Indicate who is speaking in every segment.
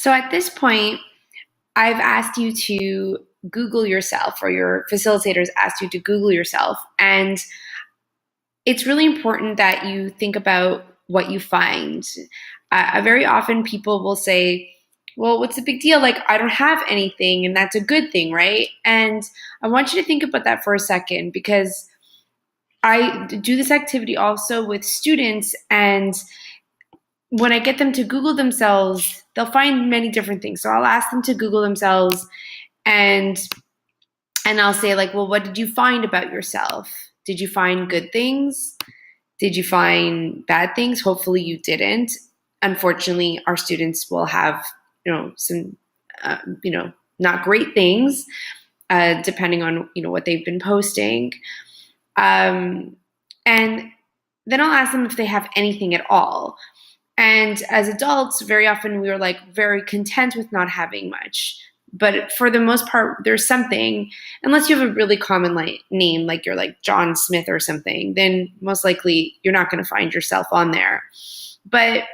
Speaker 1: So at this point, I've asked you to Google yourself, or your facilitators asked you to Google yourself. And it's really important that you think about what you find. Very often people will say, well, what's the big deal? Like, I don't have anything, and that's a good thing, right? And I want you to think about that for a second, because I do this activity also with students, and when I get them to Google themselves, they'll find many different things. So I'll ask them to Google themselves, and I'll say, like, well, what did you find about yourself? Did you find good things? Did you find bad things? Hopefully you didn't. Unfortunately, our students will have, some, not great things, depending on, what they've been posting. And then I'll ask them if they have anything at all. And as adults, very often we are like very content with not having much. But for the most part, there's something, unless you have a really common name, like you're like John Smith or something, then most likely you're not going to find yourself on there. But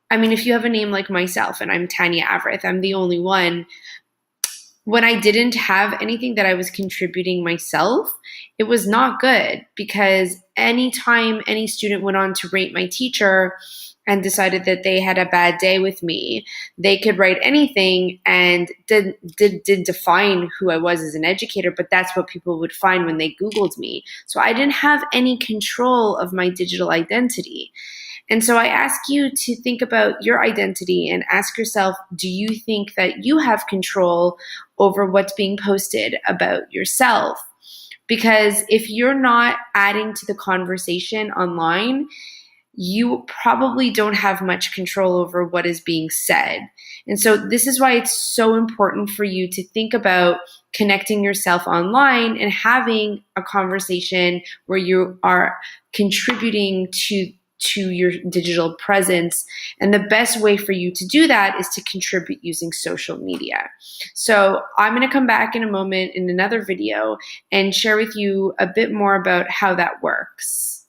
Speaker 1: I mean, if you have a name like myself, and I'm Tanya Avrith, I'm the only one. When I didn't have anything that I was contributing myself, it was not good, because anytime any student went on to rate my teacher and decided that they had a bad day with me, they could write anything and did define who I was as an educator, but that's what people would find when they Googled me. So I didn't have any control of my digital identity. And so I ask you to think about your identity and ask yourself, do you think that you have control over what's being posted about yourself? Because if you're not adding to the conversation online, you probably don't have much control over what is being said. And so this is why it's so important for you to think about connecting yourself online and having a conversation where you are contributing to your digital presence. And the best way for you to do that is to contribute using social media. So I'm going to come back in a moment in another video and share with you a bit more about how that works.